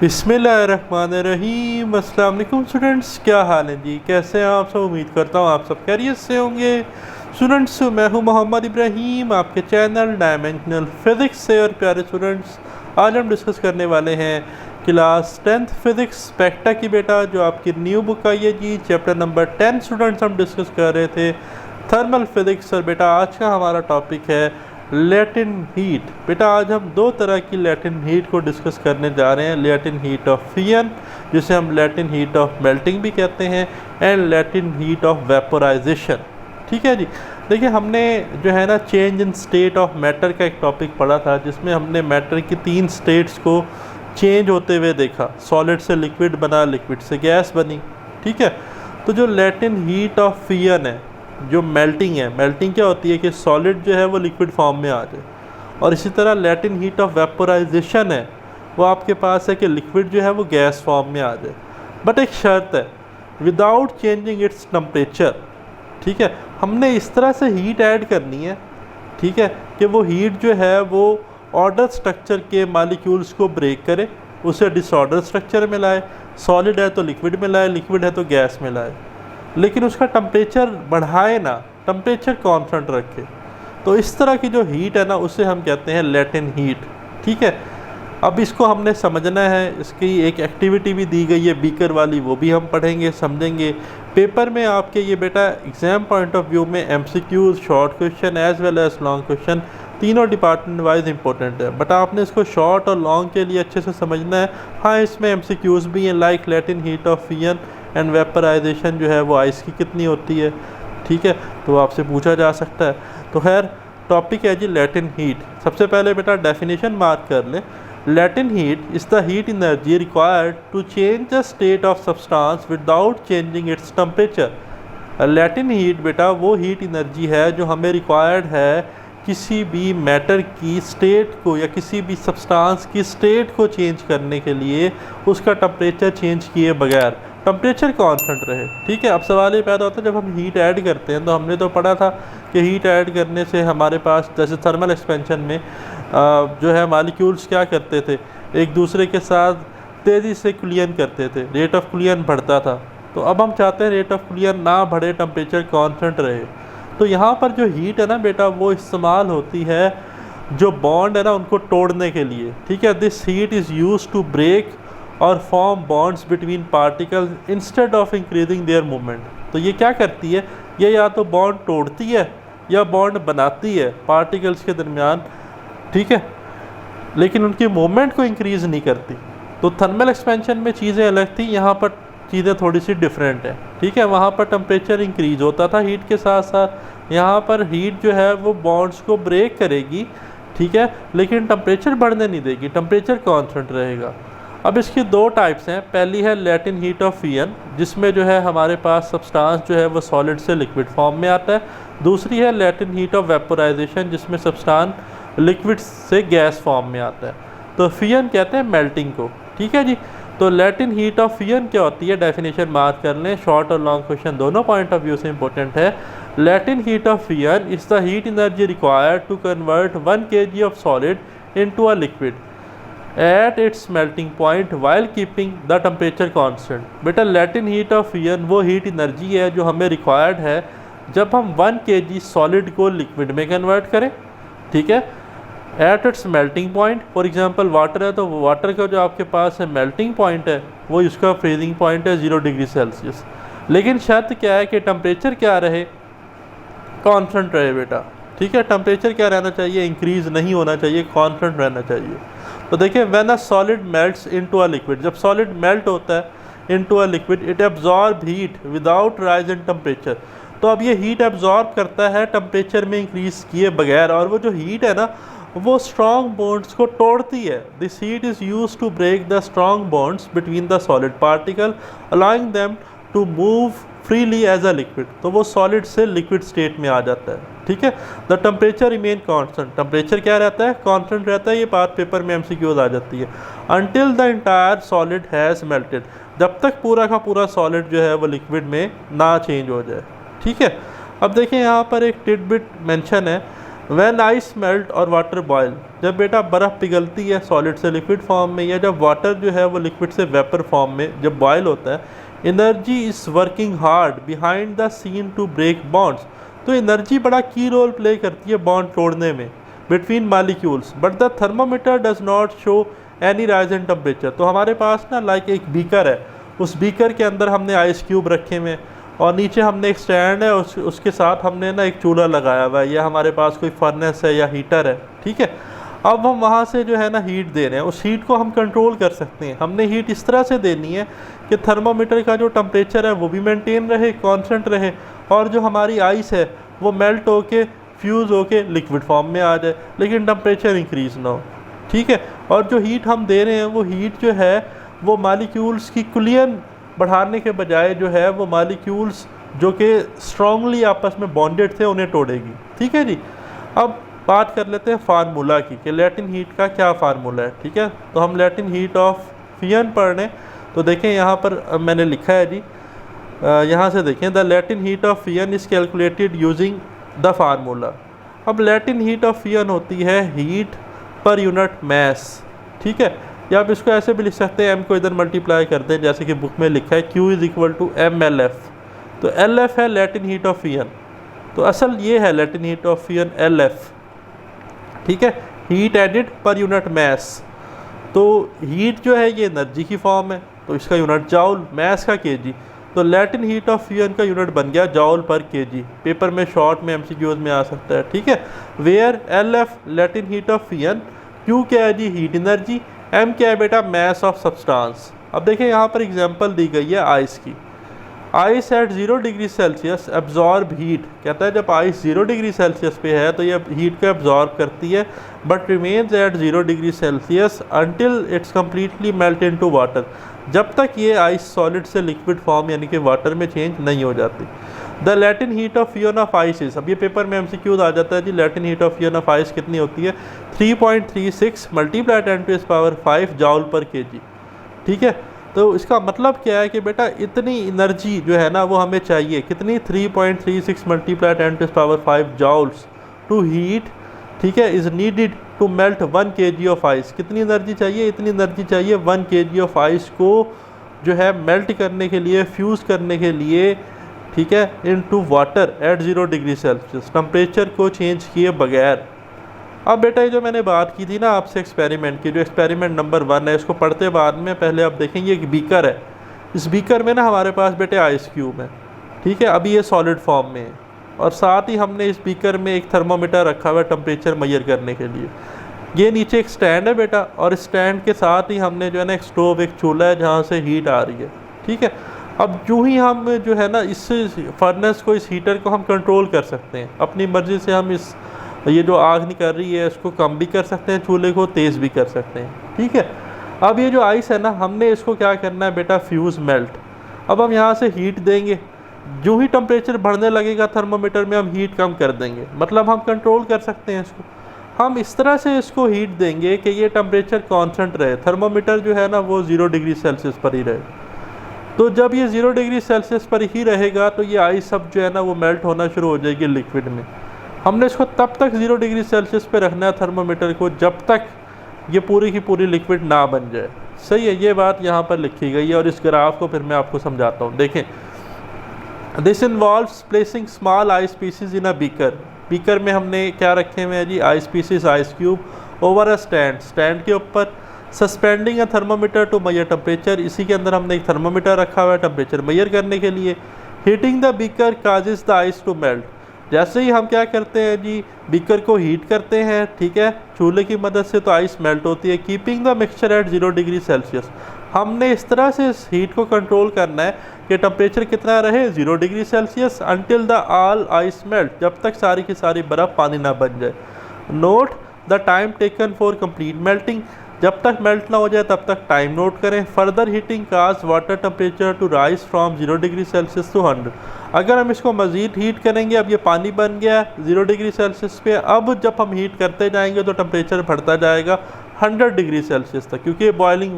बिस्मिल्लाहिर्रहमानिर्रहीम। अस्सलाम वालेकुम स्टूडेंट्स, क्या हाल है जी? कैसे हैं आप सब? उम्मीद करता हूँ आप सब खैरियत से होंगे। स्टूडेंट्स, मैं हूँ मोहम्मद इब्राहीम, आपके चैनल डायमेंशनल फिज़िक्स से। और प्यारे स्टूडेंट्स, आज हम डिस्कस करने वाले हैं क्लास 10th फिज़िक्स स्पेक्ट्रा की बेटा, जो आपकी न्यू बुक आई है जी, चैप्टर नंबर 10। स्टूडेंट्स, हम डिस्कस कर रहे थे थर्मल फिज़िक्स। और बेटा आज का हमारा टॉपिक है लैटिन हीट। बेटा आज हम दो तरह की लैटिन हीट को डिस्कस करने जा रहे हैं। लैटिन हीट ऑफ फिजन, जिसे हम लैटिन हीट ऑफ मेल्टिंग भी कहते हैं, and latent heat of vaporisation. ठीक है जी। देखिए, हमने जो है ना change in state of matter का एक टॉपिक पढ़ा था, जिसमें हमने मैटर की 3 स्टेट्स को चेंज होते हुए देखा। सॉलिड से लिक्विड बना, लिक्विड से गैस बनी। ठीक है। तो जो लैटिन हीट ऑफ फिजन है, जो मेल्टिंग है, मेल्टिंग क्या होती है कि सॉलिड जो है वो लिक्विड फॉर्म में आ जाए। और इसी तरह लैटिन हीट ऑफ वेपोराइजेशन है, वो आपके पास है कि लिक्विड जो है वो गैस फॉर्म में आ जाए। बट एक शर्त है, विदाउट चेंजिंग इट्स टेम्परेचर। ठीक है। हमने इस तरह से हीट ऐड करनी है, ठीक है, कि वो हीट जो है वो ऑर्डर स्ट्रक्चर के मालिक्यूल्स को ब्रेक करे, उसे डिसऑर्डर स्ट्रक्चर में लाए। सॉलिड है तो लिक्विड में लाए, लिक्विड है तो गैस में लाए, लेकिन उसका टेम्परेचर बढ़ाए ना, टेम्परेचर कांस्टेंट रखे। तो इस तरह की जो हीट है ना, उसे हम कहते हैं लैटिन हीट। ठीक है। अब इसको हमने समझना है, इसकी एक एक्टिविटी भी दी गई है बीकर वाली, वो भी हम पढ़ेंगे, समझेंगे। पेपर में आपके ये बेटा एग्ज़ाम पॉइंट ऑफ व्यू में MCQs, short question as well as long question, तीनों डिपार्टमेंट वाइज इंपॉर्टेंट है। बट आपने इसको शॉर्ट और लॉन्ग के लिए अच्छे से समझना है। हाँ, इसमें MCQs भी हैं, like latent heat of fusion and vaporisation जो है वो आइस की कितनी होती है। ठीक है, तो आपसे पूछा जा सकता है। तो खैर, टॉपिक है जी लैटिन हीट। सबसे पहले बेटा डेफिनेशन मार्क कर ले। Latent heat is the heat energy required to change the state of substance without changing its temperature. Latent heat बेटा वो हीट एनर्जी है जो हमें रिक्वायर्ड है किसी भी मैटर की स्टेट को या किसी भी सब्सटेंस की स्टेट को चेंज करने के लिए, उसका टेम्परेचर चेंज किए बगैर, टेम्परेचर कांस्टेंट रहे। ठीक है। अब सवाल ये पैदा होता है, जब हम हीट ऐड करते हैं तो हमने तो पढ़ा था कि हीट ऐड करने से हमारे पास, जैसे थर्मल एक्सपेंशन में जो है मालिक्यूल्स क्या करते थे, एक दूसरे के साथ तेज़ी से कुलियन करते थे, रेट ऑफ कुलियन बढ़ता था। तो अब हम चाहते हैं रेट ऑफ कुलियन ना बढ़े, टेम्परेचर कांस्टेंट रहे। तो यहाँ पर जो हीट है ना बेटा, वो इस्तेमाल होती है जो बॉन्ड है ना उनको तोड़ने के लिए। ठीक है। This heat is use to break और form bonds between particles instead of increasing their movement. तो ये क्या करती है, ये या तो बॉन्ड तोड़ती है या बॉन्ड बनाती है पार्टिकल्स के दरमियान। ठीक है, लेकिन उनकी मूवमेंट को इंक्रीज़ नहीं करती। तो थर्मल एक्सपेंशन में चीज़ें अलग थी, यहाँ पर चीज़ें थोड़ी सी डिफरेंट है। ठीक है। वहाँ पर टेम्परेचर इंक्रीज होता था हीट के साथ साथ, यहाँ पर हीट जो है वो बॉन्ड्स को ब्रेक करेगी। ठीक है, लेकिन टेम्परेचर बढ़ने नहीं देगी, टेम्परेचर कांस्टेंट रहेगा। अब इसकी 2 टाइप्स हैं। पहली है लैटिन हीट ऑफ फिजन, जिसमें जो है हमारे पास सब्सटेंस जो है वो सॉलिड से लिक्विड फॉर्म में आता है। दूसरी है लैटिन हीट ऑफ वेपोराइजेशन, जिसमें सब्सटेंस लिक्विड से गैस फॉर्म में आता है। तो फिजन कहते हैं मेल्टिंग को। ठीक है जी। तो लैटिन हीट ऑफ फिजन क्या होती है, डेफिनेशन मार्क कर लें। शॉर्ट और लॉन्ग क्वेश्चन दोनों पॉइंट ऑफ व्यू से इंपॉर्टेंट है। Latent heat of fusion is the heat energy required to convert 1 kg of solid into a liquid at its melting point while keeping the temperature constant. बेटा latent heat of fusion वो heat energy है जो हमें required है जब हम 1 kg solid को liquid में कन्वर्ट करें। ठीक है, at its melting point. For example water है, तो वाटर का जो आपके पास है मेल्टिंग पॉइंट है, वो इसका फ्रीजिंग पॉइंट है 0 डिग्री सेल्सियस। लेकिन शर्त क्या है कि टेम्परेचर क्या रहे, कांस्टेंट रहे बेटा। ठीक है, टेम्परेचर क्या रहना चाहिए, इंक्रीज नहीं होना चाहिए, कांस्टेंट रहना चाहिए। तो देखिए, when a solid melts into a liquid, जब सॉलिड मेल्ट होता है into a liquid, it absorb heat without rise in temperature. तो अब ये हीट एब्जॉर्ब करता है टेम्परेचर में इंक्रीज किए बगैर, और वो जो हीट है ना वो स्ट्रॉन्ग बॉन्ड्स को तोड़ती है। This heat is use to break the strong bonds between the solid particle, allowing them to move freely as a liquid. तो वो सॉलिड से लिक्विड स्टेट में आ जाता है। ठीक है। The temperature remain constant, temperature क्या रहता है, कांस्टेंट रहता है। ये बात पेपर में MCQs आ जाती है। Until the entire solid has melted, जब तक पूरा का पूरा सॉलिड जो है वो लिक्विड में ना चेंज हो जाए। ठीक है। अब देखिए, यहाँ पर एक टिडबिट मेंशन है। व्हेन आइस मेल्ट और वाटर बॉयल, जब बेटा बर्फ़ पिघलती है सॉलिड से लिक्विड फॉर्म में, या जब वाटर जो है वो लिक्विड से वेपर फॉर्म में जब बॉयल होता है, energy is working hard behind the scene to break bonds. तो एनर्जी बड़ा की रोल प्ले करती है बॉन्ड तोड़ने में between molecules, but the thermometer does not show any rise in temperature. तो हमारे पास ना लाइक एक बीकर है, उस बीकर के अंदर हमने आइस क्यूब रखे हुए हैं और नीचे हमने एक स्टैंड है, उसके साथ हमने ना एक चूल्हा लगाया हुआ है, या हमारे पास कोई फर्नेस है या हीटर है, ठीक है। अब हम वहाँ से जो है ना हीट दे रहे हैं, उस हीट को हम कंट्रोल कर सकते हैं। हमने हीट इस तरह से देनी है कि थर्मामीटर का जो टेम्परेचर है वो भी मेंटेन रहे, कांस्टेंट रहे, और जो हमारी आइस है वो मेल्ट होके फ्यूज़ होके लिक्विड फॉर्म में आ जाए, लेकिन टेम्परेचर इंक्रीज़ ना हो, ठीक है। और जो हीट हम दे रहे हैं वो हीट जो है वो मालिक्यूल्स की कुलियन बढ़ाने के बजाय जो है वो मालिक्यूल्स जो कि स्ट्रांगली आपस में बॉन्डेड थे उन्हें तोड़ेगी, ठीक है जी। अब बात कर लेते हैं फार्मूला की कि लैटिन हीट का क्या फार्मूला है, ठीक है। तो हम लैटिन हीट ऑफ फियन पढ़ लें, तो देखें यहाँ पर मैंने लिखा है जी, यहाँ से देखें, the latent heat of fusion is calculated using the formula. अब लैटिन हीट ऑफ फियन होती है हीट पर यूनिट मैस, ठीक है। या आप इसको ऐसे भी लिख सकते हैं, m को इधर मल्टीप्लाई कर दें, जैसे कि बुक में लिखा है Q is equal to MLF। तो LF है लैटिन हीट ऑफ फियन, तो असल ये है latent heat of fusion LF, ठीक है, heat added per unit mass. तो हीट जो है ये एनर्जी की फॉर्म है, तो इसका यूनिट जाउल, मैस का kg। तो लैटिन हीट ऑफ फियन का यूनिट बन गया जाउल पर kg। पेपर में शॉर्ट में MCQs में आ सकता है, ठीक है। Where LF latent heat of fusion, Q क्या है जी हीट एनर्जी, M क्या है बेटा मैस ऑफ सब्सटेंस। अब देखिए यहाँ पर एग्जांपल दी गई है आइस की। Ice eight 0 degree Celsius absorb heat, कहता है जब आइस 0 डिग्री सेल्सियस पे है तो ये हीट को एब्जॉर्ब करती है, but remains at 0 degree celsius until it's completely melt into water, जब तक ये आइस सॉलिड से लिक्विड फॉर्म यानी कि वाटर में चेंज नहीं हो जाती। The latent heat of fusion of ice is, अब ये पेपर में MCQ आ जाता है जी, latent heat of fusion of ice कितनी होती है, 3.36 मल्टीप्लाई 10⁻⁵ जाउल पर kg, ठीक है। तो इसका मतलब क्या है कि बेटा इतनी एनर्जी जो है ना वो हमें चाहिए, कितनी, 3.36 मल्टीप्लाई 10⁻⁵ जाउल्स टू हीट, ठीक है, is needed to melt 1 kg of ice. कितनी एनर्जी चाहिए, इतनी एनर्जी चाहिए 1 kg ऑफ आइस को जो है मेल्ट करने के लिए, फ्यूज़ करने के लिए, ठीक है, into water at 0 degree Celsius, temperature को चेंज किए बगैर। अब बेटा ये जो मैंने बात की थी ना आपसे एक्सपेरिमेंट की, जो एक्सपेरिमेंट नंबर 1 है, इसको पढ़ते बाद में पहले आप देखेंगे एक बीकर है, इस बीकर में ना हमारे पास बेटे आइस क्यूब है, ठीक है, अभी ये सॉलिड फॉर्म में है, और साथ ही हमने इस बीकर में एक थर्मोमीटर रखा हुआ है टेम्परेचर मेजर करने के लिए। ये नीचे एक स्टैंड है बेटा, और इस स्टैंड के साथ ही हमने जो है ना एक स्टोव, एक चूल्हा है जहाँ से हीट आ रही है, ठीक है। अब जो ही हम जो है ना इस फर्नेस को, इस हीटर को हम कंट्रोल कर सकते हैं अपनी मर्ज़ी से। हम इस ये जो आग निकल रही है इसको कम भी कर सकते हैं, चूल्हे को तेज़ भी कर सकते हैं, ठीक है। अब ये जो आइस है ना, हमने इसको क्या करना है बेटा, फ्यूज़ मेल्ट। अब हम यहाँ से हीट देंगे, जो ही टेम्परेचर बढ़ने लगेगा थर्मोमीटर में हम हीट कम कर देंगे, मतलब हम कंट्रोल कर सकते हैं इसको। हम इस तरह से इसको हीट देंगे कि ये टेम्परेचर कांस्टेंट रहे, थर्मोमीटर जो है ना वो 0 डिग्री सेल्सियस पर ही रहे। तो जब ये 0 डिग्री सेल्सियस पर ही रहेगा तो ये आइस सब जो है ना वो मेल्ट होना शुरू हो जाएगी लिक्विड में। हमने इसको तब तक 0 डिग्री सेल्सियस पे रखना है थर्मोमीटर को जब तक ये पूरी की पूरी लिक्विड ना बन जाए, सही है। ये बात यहाँ पर लिखी गई है, और इस ग्राफ को फिर मैं आपको समझाता हूँ। देखें, this involves placing small ice pieces in a beaker. Beaker में हमने क्या रखे हुए हैं जी, ice pieces, ice cube over a stand, stand के ऊपर suspending a thermometer to measure temperature, इसी के अंदर हमने एक थर्मोमीटर रखा हुआ है टेम्परेचर मेजर करने के लिए। Heating the beaker causes the ice to melt, जैसे ही हम क्या करते हैं जी, बीकर को हीट करते हैं, ठीक है, चूल्हे की मदद से, तो आइस मेल्ट होती है। Keeping the mixture eight 0 degree Celsius, हमने इस तरह से इस हीट को कंट्रोल करना है कि टेम्परेचर कितना रहे, 0 degree celsius, until the all ice melt, जब तक सारी की सारी बर्फ़ पानी ना बन जाए। Note the time taken for complete melting, जब तक मेल्ट ना हो जाए तब तक टाइम नोट करें। Further heating cause water temperature to rise from 0 degree Celsius to 100, अगर हम इसको मज़ीद हीट करेंगे, अब ये पानी बन गया है 0 डिग्री सेल्सियस पे, अब जब हम हीट करते जाएंगे तो टेम्परेचर बढ़ता जाएगा 100 डिग्री सेल्सियस तक, क्योंकि ये बॉइलिंग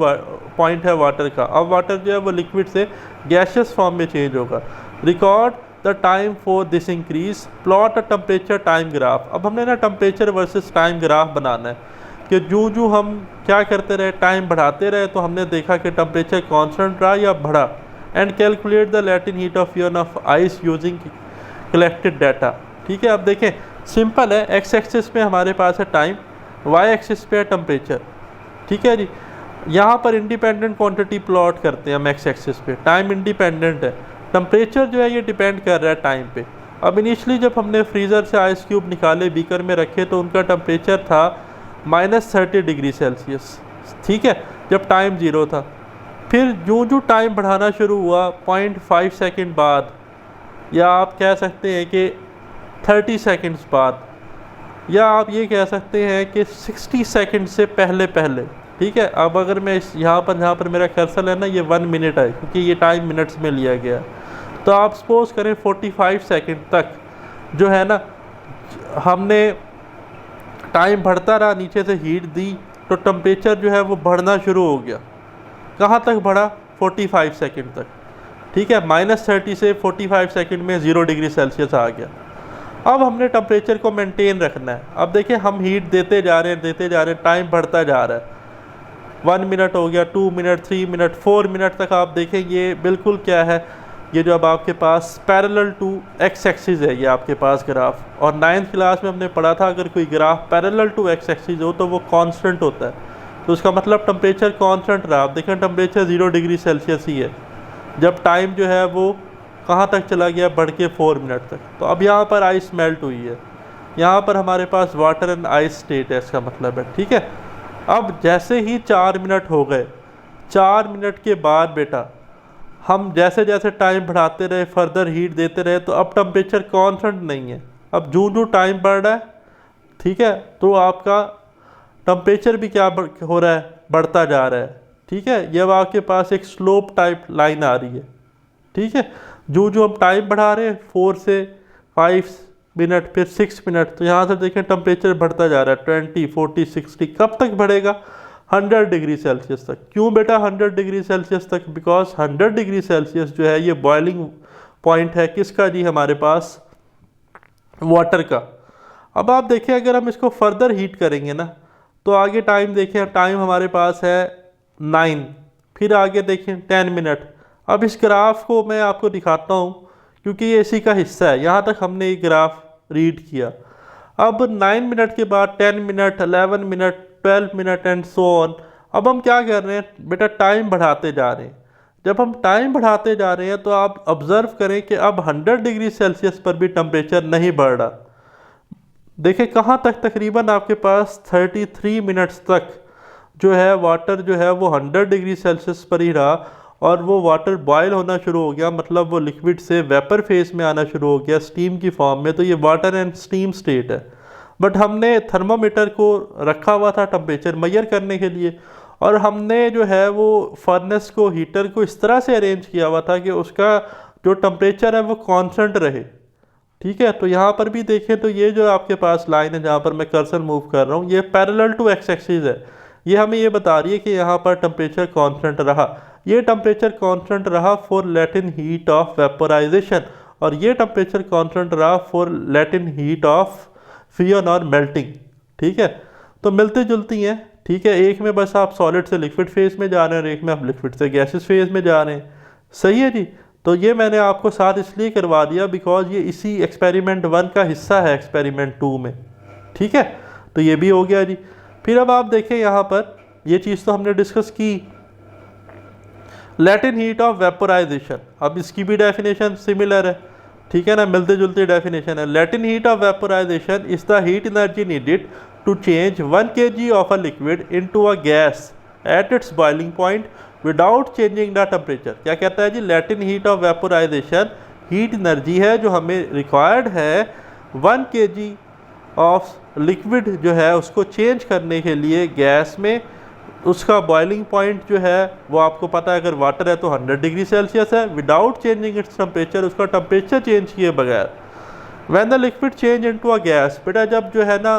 पॉइंट है वाटर का। अब वाटर जो है वो लिक्विड से गैसियस फॉर्म में चेंज होगा। Record the time for this increase, plot a temperature time graph. अब हमने ना टेम्परेचर वर्सेस टाइम ग्राफ बनाना है कि जो हम क्या करते रहे, टाइम बढ़ाते रहे तो हमने देखा कि टेम्परेचर कांस्टेंट रहा या बढ़ा। And calculate the latent heat of Ian of ice using collected data. ठीक है, अब देखें सिंपल है, एक्स एक्सिस पे हमारे पास है टाइम, वाई एक्सिस पे है टेम्परेचर। ठीक है जी, यहाँ पर इंडिपेंडेंट क्वांटिटी प्लॉट करते हैं हम एक्स एक्सिस पे, टाइम इंडिपेंडेंट है, टेम्परेचर जो है ये डिपेंड कर रहा है टाइम पे। अब इनिशियली जब हमने फ्रीज़र से आइस क्यूब निकाले, बीकर में रखे, तो उनका टेम्परेचर था -30 डिग्री सेल्सियस। ठीक है, जब टाइम 0 था। फिर जो टाइम बढ़ाना शुरू हुआ 0.5 सेकेंड बाद, या आप कह सकते हैं कि 30 सेकंड्स बाद, या आप ये कह सकते हैं कि 60 सेकंड से पहले पहले। ठीक है, अब अगर मैं इस जहाँ पर मेरा कर्सर है ना, ये 1 मिनट है क्योंकि ये टाइम मिनट्स में लिया गया। तो आप सपोज करें 45 सेकंड तक जो है ना, हमने टाइम बढ़ता रहा, नीचे से हीट दी, तो टेम्परेचर जो है वो बढ़ना शुरू हो गया। कहाँ तक बढ़ा? 45 सेकंड तक। ठीक है, -30 से 45 सेकंड में 0 डिग्री सेल्सियस आ गया। अब हमने टेम्परेचर को मेंटेन रखना है। अब देखिए हम हीट देते जा रहे हैं, टाइम बढ़ता जा रहा है। 1 मिनट हो गया, 2 मिनट, 3 मिनट, 4 मिनट तक आप देखें ये बिल्कुल क्या है, ये जो अब आपके पास पैरेलल टू एक्स एक्सिस है, ये आपके पास ग्राफ। और 9th क्लास में हमने पढ़ा था अगर कोई graph parallel to X axis हो तो वो कांस्टेंट होता है, तो उसका मतलब टेम्परेचर कांस्टेंट रहा। आप देखें टेम्परेचर 0 डिग्री सेल्सियस ही है, जब टाइम जो है वो कहाँ तक चला गया, बढ़ के 4 मिनट तक। तो अब यहाँ पर आइस मेल्ट हुई है, यहाँ पर हमारे पास वाटर एंड आइस स्टेट है, इसका मतलब है। ठीक है, अब जैसे ही 4 मिनट हो गए, 4 मिनट के बाद बेटा हम जैसे जैसे टाइम बढ़ाते रहे, फर्दर हीट देते रहे, तो अब टेम्परेचर कांस्टेंट नहीं है। अब जो टाइम बढ़ रहा है, ठीक है, तो आपका टेम्परेचर भी क्या हो रहा है, बढ़ता जा रहा है। ठीक है, ये अब आपके पास एक स्लोप टाइप लाइन आ रही है। ठीक है, जो हम टाइम बढ़ा रहे हैं 4 से 5 मिनट, फिर 6 मिनट, तो यहाँ से देखें टेम्परेचर बढ़ता जा रहा है 20, 40, 60। कब तक बढ़ेगा? 100 डिग्री सेल्सियस तक। क्यों बेटा 100 डिग्री सेल्सियस तक? बिकॉज 100 डिग्री सेल्सियस जो है ये बॉइलिंग पॉइंट है किसका जी? हमारे पास वाटर का। अब आप देखें अगर हम इसको फर्दर हीट करेंगे ना, तो आगे टाइम देखें, टाइम हमारे पास है 9, फिर आगे देखें 10 मिनट। अब इस ग्राफ को मैं आपको दिखाता हूँ क्योंकि ये इसी का हिस्सा है, यहाँ तक हमने ये ग्राफ रीड किया। अब 9 मिनट के बाद 10 minute, 11 minute, 12 minute and so on. अब हम क्या कर रहे हैं बेटा, टाइम बढ़ाते जा रहे हैं। जब हम टाइम बढ़ाते जा रहे हैं तो आप ऑब्जर्व करें कि अब 100 डिग्री सेल्सियस पर भी टेम्परेचर नहीं बढ़ रहा। देखिए कहाँ तक, तकरीबन आपके पास 33 मिनट्स तक जो है वाटर जो है वो 100 डिग्री सेल्सियस पर ही रहा, और वो वाटर बॉयल होना शुरू हो गया, मतलब वो लिक्विड से वेपर फेस में आना शुरू हो गया स्टीम की फॉर्म में। तो ये वाटर एंड स्टीम स्टेट है। बट हमने थर्मामीटर को रखा हुआ था टेम्परेचर मेजर करने के लिए, और हमने जो है वो फर्नेस को, हीटर को इस तरह से अरेंज किया हुआ था कि उसका जो टेम्परेचर है वो कांस्टेंट रहे। ठीक है, तो यहाँ पर भी देखें तो ये जो आपके पास लाइन है जहाँ पर मैं कर्सर मूव कर रहा हूँ, ये पैरेलल टू एक्स एक्सिस है। ये हमें ये बता रही है कि यहाँ पर टेम्परेचर कांस्टेंट रहा। ये टेम्परेचर कांस्टेंट रहा for Latin heat of vaporisation, और ये टेम्परेचर कांस्टेंट रहा for Latin heat of fusion और मेल्टिंग। ठीक है, तो मिलती जुलती हैं। ठीक है, एक में बस आप सॉलिड से लिक्विड फेज में जा रहे हैं और एक में आप लिक्विड से गैसेस फेज में जा रहे हैं। सही है जी। तो ये मैंने आपको साथ इसलिए करवा दिया बिकॉज ये इसी एक्सपेरिमेंट 1 का हिस्सा है एक्सपेरिमेंट 2 में। ठीक है, तो ये भी हो गया जी। फिर अब आप देखें यहाँ पर ये चीज़ तो हमने डिस्कस की, लैटिन हीट ऑफ वेपोराइजेशन। अब इसकी भी डेफिनेशन सिमिलर है, ठीक है ना, मिलते जुलते डेफिनेशन है। Latent heat of vaporisation is the heat energy needed to change 1 kg of a liquid into a gas at its boiling point without changing the temperature. क्या कहता है जी? Latent heat of vaporisation heat energy है जो हमें required है 1 kg of liquid जो है उसको चेंज करने के लिए गैस में। उसका बॉइलिंग पॉइंट जो है वो आपको पता है, अगर वाटर है तो 100 डिग्री सेल्सियस है, विदाउट चेंजिंग इट्स टेम्परेचर, उसका टेम्परेचर चेंज किए बगैर। When the liquid change into a gas, बेटा जब जो है ना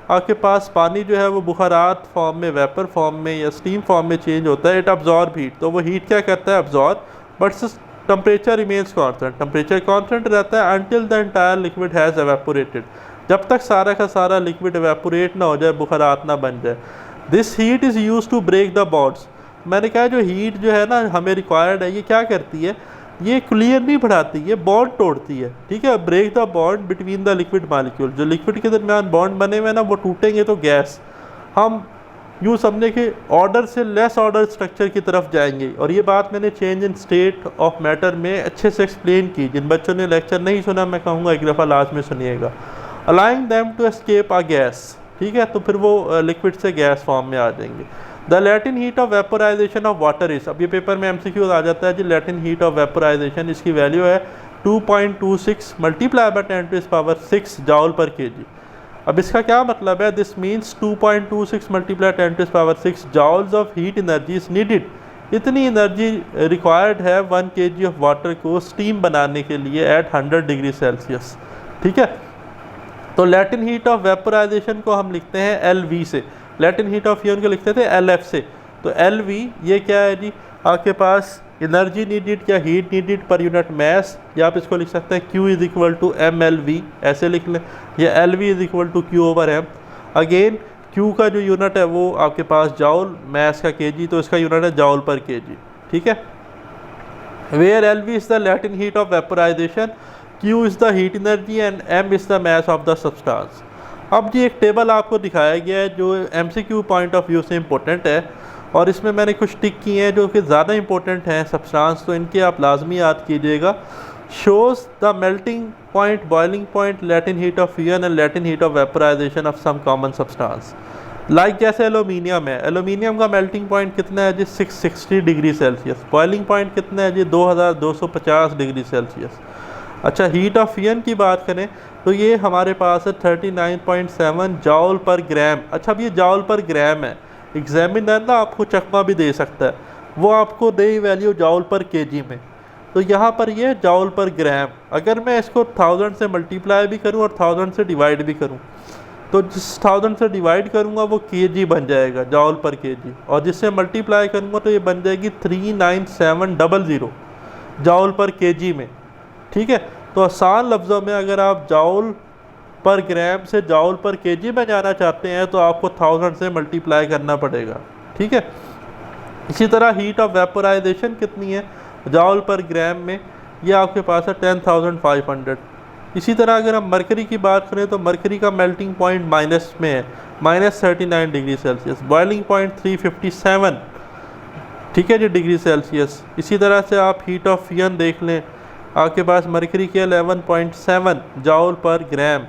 आपके पास पानी जो है वो बुखारात फॉर्म में, वेपर फॉर्म में या स्टीम फॉर्म में चेंज होता है, इट अब्जॉर्ब हीट। तो वो हीट क्या करता है? Absorb, but temperature remains constant, temperature constant रहता है until the entire liquid has evaporated, जब तक सारा का सारा लिक्विड एवेपोरेट ना हो जाए, बुखारात ना बन जाए। This heat is use to break the bonds, मैंने कहा जो हीट जो है ना हमें रिक्वायर्ड है, ये क्या करती है, ये क्लियर नहीं बढ़ाती, ये बॉन्ड तोड़ती है, ठीक है। Break the bond between the liquid molecule, जो लिक्विड के दरमियान बॉन्ड बने हुए ना वो टूटेंगे तो गैस, हम यूँ समझे कि ऑर्डर से लेस ऑर्डर स्ट्रक्चर की तरफ जाएंगे। और ये बात मैंने change in state of matter में अच्छे से एक्सप्लेन की, जिन बच्चों ने लेक्चर नहीं सुना मैं कहूँगा एक दफ़ा लाजमी सुनिएगा। Allowing them to escape a gas, ठीक है, तो फिर वो लिक्विड से गैस फॉर्म में आ जाएंगे। The latent heat of vaporisation of water is, अब ये पेपर में MCQ आ जाता है जी, लैटिन हीट ऑफ वेपोराइजेशन, इसकी वैल्यू है 2.26 मल्टीप्लाई बाय 10⁻6 जॉल पर kg। अब इसका क्या मतलब है, this means 2.26 multiply 10⁻6 joules of heat energy is needed, इतनी एनर्जी रिक्वायर्ड है 1 kg ऑफ वाटर को स्टीम बनाने के लिए एट 100 डिग्री सेल्सियस, ठीक है। तो लैटिन हीट ऑफ वेपोराइजेशन को हम लिखते हैं LV से, लैटिन हीट ऑफ फ्यूजन को लिखते थे LF से। तो LV ये क्या है जी, आपके पास एनर्जी नीडेड या हीट नीडेड पर यूनिट मैस, या आप इसको लिख सकते हैं Q is equal to MLV, ऐसे लिख लें, या LV is equal to Q/M। Again Q का जो यूनिट है वो आपके पास जाउल, मैस का kg, तो इसका यूनिट है जाउल पर kg, ठीक है। Where LV is the latent heat of vaporisation, Q is the heat energy and M is the mass of the substance. अब जी एक टेबल आपको दिखाया गया है जो MCQ पॉइंट ऑफ व्यू से इम्पोर्टेंट है, और इसमें मैंने कुछ टिक किए हैं जो कि ज़्यादा इंपॉर्टेंट हैं सब्सटेंस, तो इनके आप लाजमी याद कीजिएगा। Shows the melting point, boiling point, latent heat of fusion and latent heat of vaporisation of some common substance. Like जैसे एलुमिनियम है, एलुमिनियम का मेल्टिंग पॉइंट कितना है जी 660 डिग्री सेल्सियस, बॉइलिंग पॉइंट कितना है जी 2250 डिग्री सेल्सियस। अच्छा, हीट ऑफ फ्यूजन की बात करें तो ये हमारे पास है 39.7 जॉल पर ग्राम। अच्छा, अब ये जॉल पर ग्राम है, एग्जामिनर ना आपको चकमा भी दे सकता है, वो आपको दे वैल्यू जॉल पर kg में, तो यहाँ पर ये जॉल पर ग्राम। अगर मैं इसको 1000 से मल्टीप्लाई भी करूँ और 1000 से डिवाइड भी करूँ, तो जिस 1000 से डिवाइड करूँगा वो kg बन जाएगा, जॉल पर kg, और जिससे मल्टीप्लाई करूँगा तो ये बन जाएगी 39700 जॉल पर kg में, ठीक है। तो आसान लफ्ज़ों में अगर आप जॉल पर ग्राम से जॉल पर kg में जाना चाहते हैं तो आपको 1000 से मल्टीप्लाई करना पड़ेगा, ठीक है। इसी तरह हीट ऑफ वेपोराइजेशन कितनी है जॉल पर ग्राम में, ये आपके पास है 10,500। इसी तरह अगर हम मरकरी की बात करें तो मरकरी का मेल्टिंग पॉइंट माइनस में है, -39 डिग्री सेल्सियस, बॉइलिंग पॉइंट 357, ठीक है जी, डिग्री सेल्सियस। इसी तरह से आप हीट ऑफ फ्यूजन देख लें, आपके पास मरकरी के 11.7 जॉल पर ग्राम।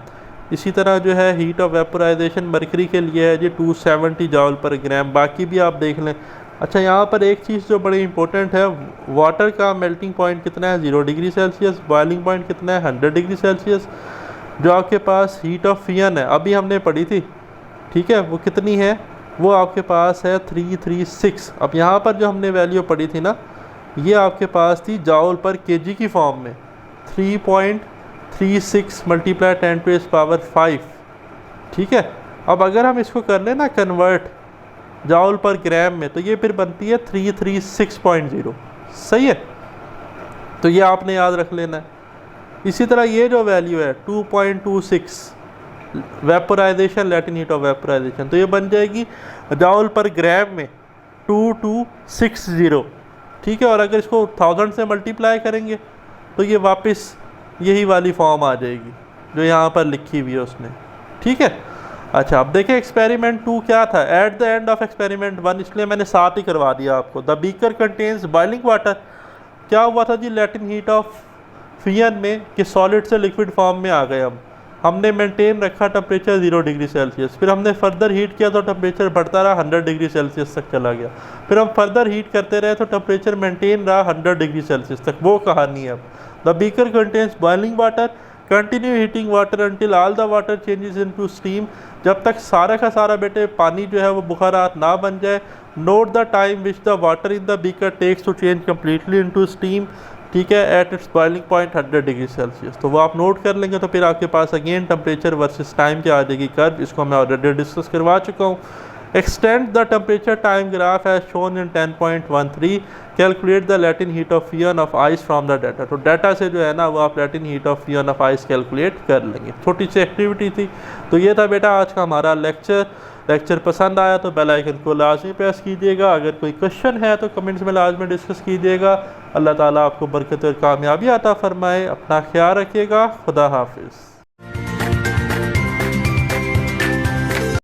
इसी तरह जो है हीट ऑफ वेपोराइजेशन मरकरी के लिए है जी 270 जॉल पर ग्राम, बाकी भी आप देख लें। अच्छा, यहाँ पर एक चीज़ जो बड़ी इंपॉर्टेंट है, वाटर का मेल्टिंग पॉइंट कितना है 0 डिग्री सेल्सियस, बॉइलिंग पॉइंट कितना है 100 डिग्री सेल्सियस। जो आपके पास हीट ऑफ फ्यूजन है अभी हमने पढ़ी थी, ठीक है, वो कितनी है, वो आपके पास है 336। अब यहाँ पर जो हमने वैल्यू पढ़ी थी ना, ये आपके पास थी जॉल पर kg की फॉर्म में, 3.36 मल्टीप्लाई 10⁵, ठीक है। अब अगर हम इसको कर लें ना कन्वर्ट जॉल पर ग्राम में, तो ये फिर बनती है 336.0, सही है। तो ये आपने याद रख लेना है। इसी तरह ये जो वैल्यू है 2.26 vaporisation, Latin heat of vaporisation, तो ये बन जाएगी जॉल पर ग्राम में 2260, ठीक है। और अगर इसको 1000 से मल्टीप्लाई करेंगे तो ये वापस यही वाली फॉर्म आ जाएगी जो यहाँ पर लिखी हुई है उसने, ठीक है। अच्छा, अब देखें एक्सपेरिमेंट 2 क्या था। At the end of experiment 1, इसलिए मैंने साथ ही करवा दिया आपको। The beaker contains boiling water, क्या हुआ था जी लैटिन हीट ऑफ फ्यूजन में कि सॉलिड से लिक्विड फॉर्म में आ गए। हमने मेंटेन रखा टेम्परेचर 0 डिग्री सेल्सियस, फिर हमने फर्दर हीट किया तो टेम्परेचर बढ़ता रहा, 100 डिग्री सेल्सियस तक चला गया। फिर हम फर्दर हीट करते रहे तो टेम्परेचर मेंटेन रहा 100 डिग्री सेल्सियस तक, वो कहानी है। अब the beaker contains boiling water, continue heating water until all the water changes into steam, जब तक सारा का सारा बेटे पानी जो है वो बुखारात ना बन जाए। Note the time which the water in the beaker takes to change completely into steam, ठीक है, at its boiling point 100 degree Celsius. तो वो आप नोट कर लेंगे तो फिर आपके पास अगेन टेम्परेचर वर्सेस टाइम की आ जाएगी कर्व, इसको मैं ऑलरेडी डिस्कस करवा चुका हूँ। Extend the temperature time graph as shown in 10.13, calculate the latent heat of fusion of ice from the data. तो डाटा से जो है ना वो आप latent heat of fusion of ice calculate कर लेंगे। छोटी सी एक्टिविटी थी। तो ये था बेटा आज का हमारा लेक्चर पसंद आया तो बेल आइकन को लाजमी प्रेस कीजिएगा। अगर कोई क्वेश्चन है तो कमेंट्स में लाजमी डिस्कस कीजिएगा। अल्लाह ताला आपको बरकत और कामयाबी अता फरमाए। अपना ख्याल रखिएगा। खुदा हाफिज़।